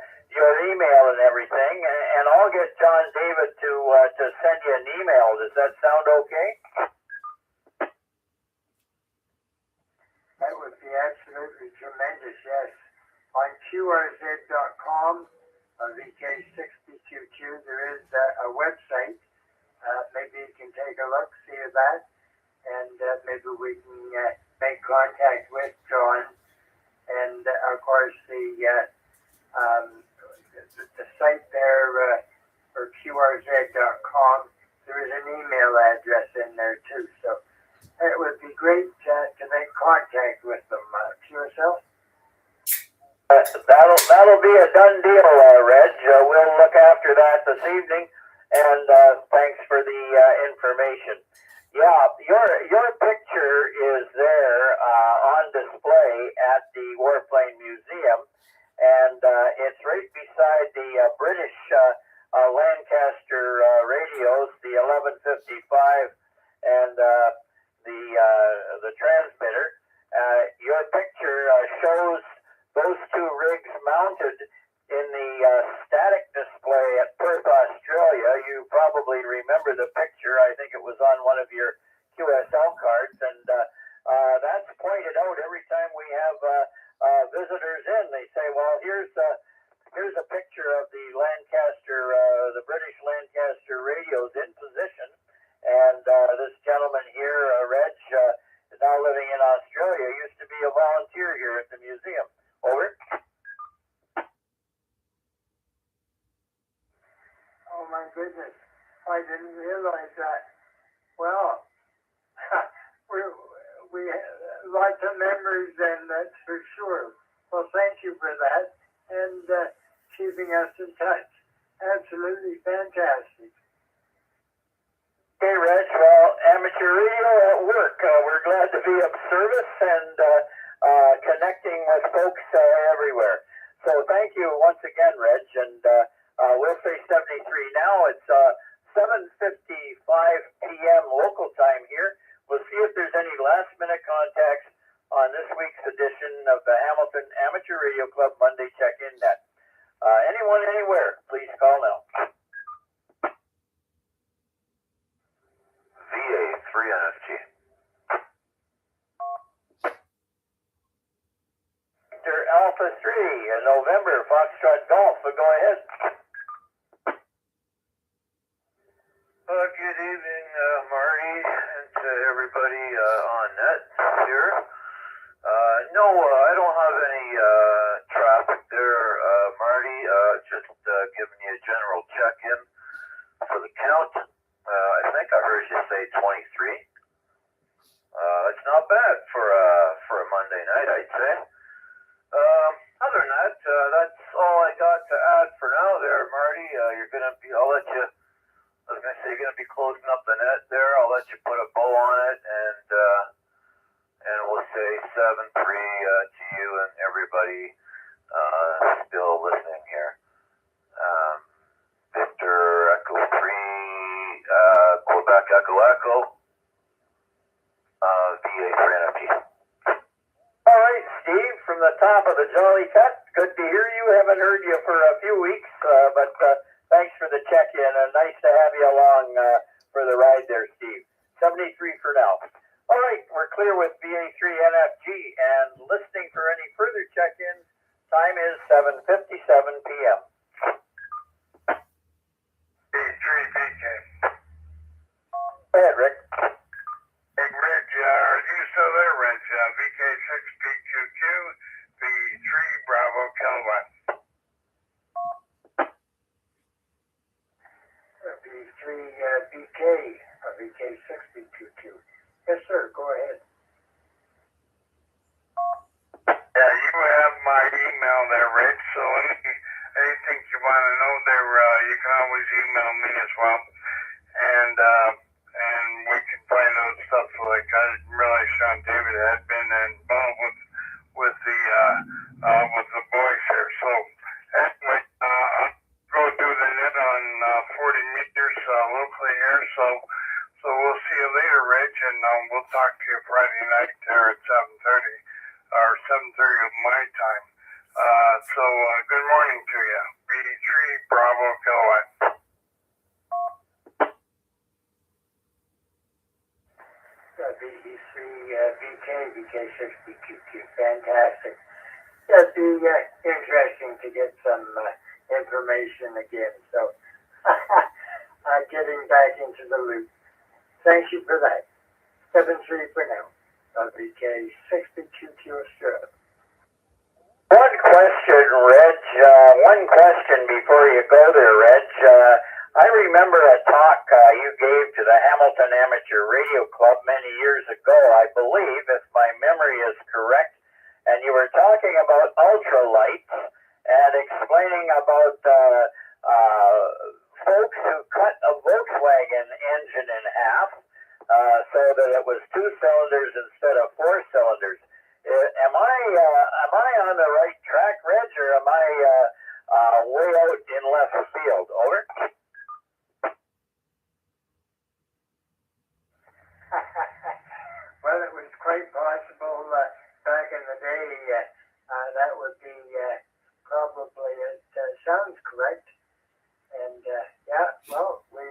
email and everything, and I'll get John David to send you an email. Does that sound okay? That would be absolutely tremendous, yes. On QRZ.com, VK62Q, there is a website. Maybe you can take a look, see that, and maybe we can make contact with John. And of course, the site there for QRZ.com, there is an email address in there too. So it would be great to make contact with them. QSL? That'll be a done deal, Reg. We'll look after that this evening. and thanks for the information. Yeah, your picture is there on display at the Warplane Museum, and it's right beside the British Lancaster radios, the 1155 and the transmitter. Your picture shows those two rigs mounted in the static display at Perth, Australia. You probably remember the picture. I think it was on one of your QSL cards, and that's pointed out every time we have visitors in. They say, well, here's a picture of the Lancaster, the British Lancaster radios in position, and this gentleman here, Reg, is now living in Australia, used to be a volunteer here at the museum. Over. Oh my goodness, I didn't realize that. Well, we lots of memories then, that's for sure. Well, thank you for that, and keeping us in touch. Absolutely fantastic. Hey, Reg, well, amateur radio at work. We're glad to be of service and connecting with folks everywhere. So thank you once again, Reg, and we'll say 73 now. It's 7:55 p.m. local time here. We'll see if there's any last-minute contacts on this week's edition of the Hamilton Amateur Radio Club Monday Check-In Net. Anyone, anywhere, please call now. VA3IMW. Victor Alpha 3 in November, Foxtrot Golf, so go ahead. Good evening, Marty, and to everybody on net here. No, I don't have any traffic there, Marty. Just giving you a general check-in for the count. I think I heard you say 23. It's not bad for a Monday night, I'd say. Other than that, that's all I got to add for now there, Marty. I'll let you, I was going to say, you're going to be closing up the net there. I'll let you put a bow on it, and we'll say 7-3 to you and everybody still listening here. Victor Echo 3, Quebec Echo Echo, VA3IMW. All right, Steve, from the top of the Jolly Cut, good to hear you. Haven't heard you for a few weeks, but thanks for the check-in. Nice to have you along for the ride there, Steve. 73 for now. All right, we're clear with VA3NFG, and listening for any further check-ins, time is 7:57 p.m. VA3VK. Go ahead, Rick. Hey, Reg, are you still there, Reg? VK6PQQ, V3 Bravo Kilowatt. V3BK, VK6PQQ. Yes, sir, go ahead. Yeah, you have my email there, Reg, so anything you want to know there, you can always email me as well. And we can find out stuff like I didn't realize Sean David had been involved with the boys here. So anyway, I'll go do the net on 40 meters locally here. So we'll see you later, Reg, and we'll talk to you Friday night there at 7:30 or 7:30 of my time. So good morning to you. V3 Bravo Kilowatt. VK3BK, VK6PQQ, fantastic. It'd be interesting to get some information again. So, getting back into the loop. Thank you for that. 7-3 for now. VK6PQQ Australia. One question, Reg. One question before you go there, Reg. I remember a talk you gave to the Hamilton Amateur Radio Club many years ago, I believe, if my memory is correct, and you were talking about ultralights and explaining about folks who cut a Volkswagen engine in half so that it was 2 cylinders instead of 4 cylinders. Am I on the right track, Reg, or am I way out in left field? Over. Well, it was quite possible back in the day. That would be probably, it sounds correct. And yeah, well, we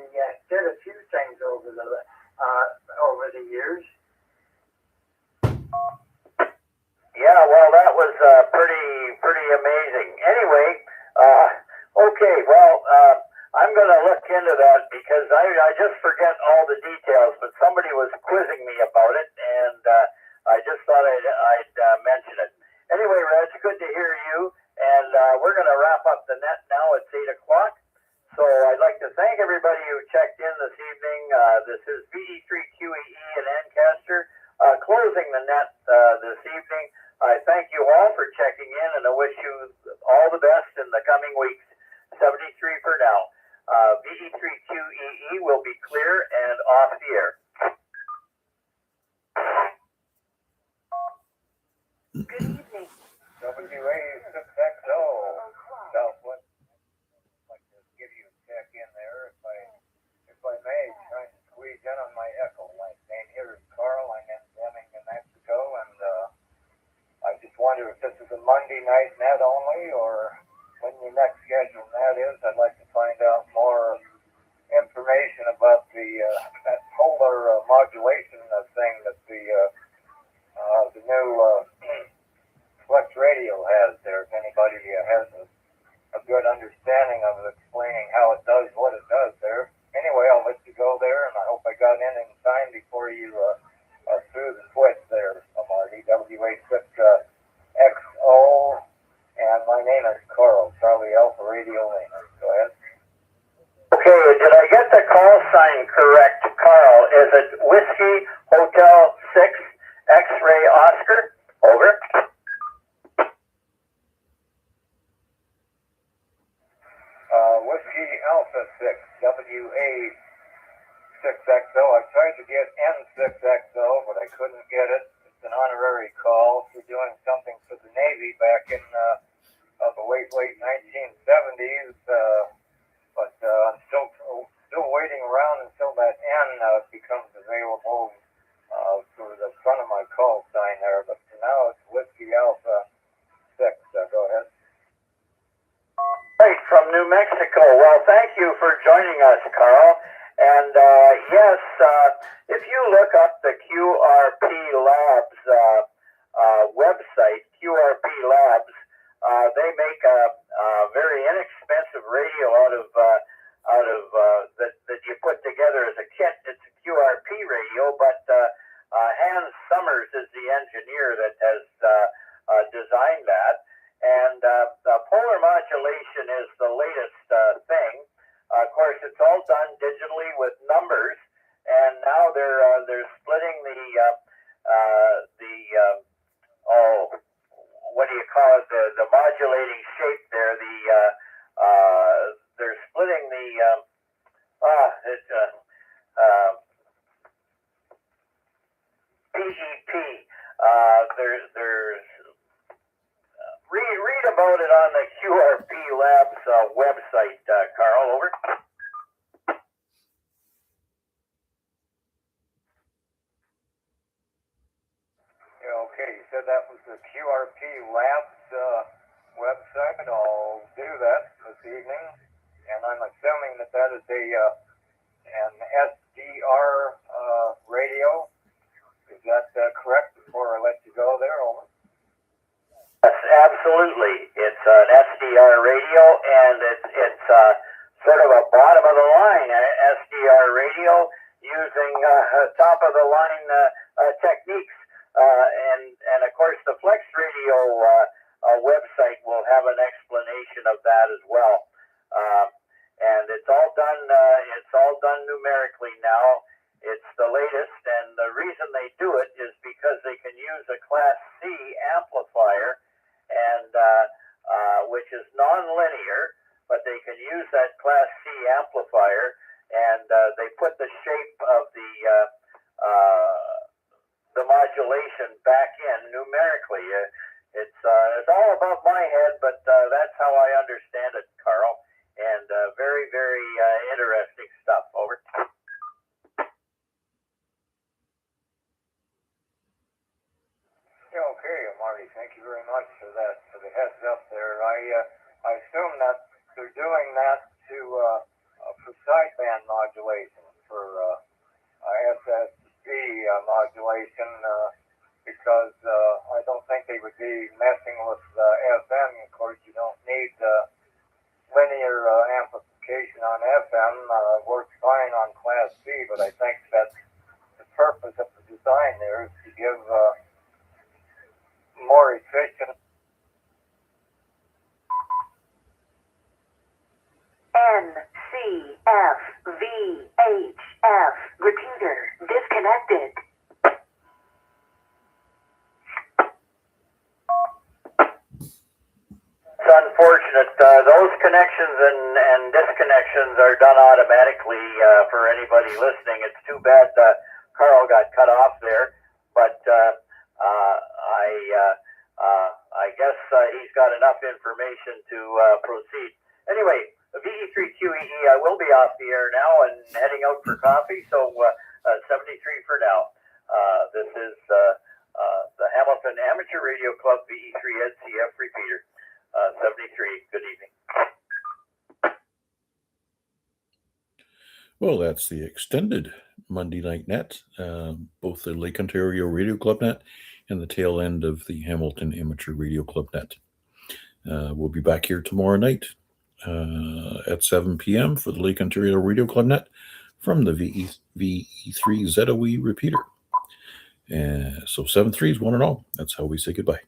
did a few things over the years. Yeah, well, that was pretty amazing. Anyway, okay, well, I'm going to look into that because I just forget all the details, but somebody was quizzing me about it, and I just thought I'd mention it. Anyway, Reg, good to hear you, and we're going to wrap up the net now. It's 8 o'clock, so I'd like to thank everybody who checked in this evening. This is VA3QEE in Ancaster, closing the net this evening. I thank you all for checking in, and I wish you all the best in the coming weeks. 73 for now. VE3QEE will be clear and off the air. Good evening. WA6XO, Southwest. I'd like to give you a check in there if I may, trying to squeeze in on my echo line. And here is Carl. I'm in Deming, New Mexico, and I just wonder if this is a Monday night net only, or when your next scheduled net is. I'd like to find out more information about that polar modulation thing that the new Flex Radio has there. If anybody has a good understanding of explaining how it does what it does there. Anyway, I'll let you go there, and I hope I got in time before you threw the switch there, Marty. WA6XO, and my name is Carl, Charlie Alpha Radio Lima. Go ahead. Okay, did I get the call sign correct, Carl? Is it Whiskey Hotel 6 X-Ray Oscar? Over. Whiskey Alpha 6, WA6XO. I tried to get N6XO, but I couldn't get it. It's an honorary call for doing something for the Navy back in the late 1970s. But I'm still waiting around until that N becomes available for the front of my call sign there. But for now, it's Whiskey Alpha 6. Go ahead. Right, from New Mexico. Well, thank you for joining us, Carl. And yes, if you look up the QRP Labs website, QRP Labs, they make a very inexpensive radio out of that you put together as a kit. It's a QRP radio, but Hans Summers is the engineer that has designed that. And the polar modulation is the latest thing. Of course, it's all done digitally with numbers, and now they're splitting what do you call it? The modulating shape there. They're splitting the PEP. There's read about it on the QRP Labs website, Carl. Over. Yeah, okay. You said that was the QRP Labs website. I'll do that this evening, and I'm assuming that is an SDR radio. Is that correct? Before I let you go there, over. Yes, absolutely. It's an SDR radio, and it's sort of a bottom of the line SDR radio using top of the line techniques, and of course the Flex Radio website will have an explanation of that as well. And it's all done numerically now. It's the latest, and the reason they do it is because they can use a Class C amplifier, and which is non-linear, but they can use that Class C amplifier they put the shape of the modulation back in numerically. It's all above my head, but that's how I understand it, Carl. And very, very interesting stuff. Over. Yeah, okay, Marty. Thank you very much for that, for the heads up there. I assume that they're doing that to for sideband modulation, for SSB modulation, because I don't think they would be messing with FM. Of course, you don't need linear amplification on FM. Works fine on Class C, but I think that the purpose of the design there is to give more efficient. NCFVHF. Repeater disconnected. It's unfortunate. Those connections and disconnections are done automatically for anybody listening. It's too bad Carl got cut off there, but I guess he's got enough information to proceed. Anyway, the VE3QEE, I will be off the air now and heading out for coffee, so 73 for now. This is the Hamilton Amateur Radio Club VE3NCF repeater. 73. Good evening. Well, that's the extended Monday night net, both the Lake Ontario Radio Club net and the tail end of the Hamilton Amateur Radio Club net. We'll be back here tomorrow night at 7 p.m. for the Lake Ontario Radio Club net from the VE3ZOE repeater. So 7-3 is one and all. That's how we say goodbye.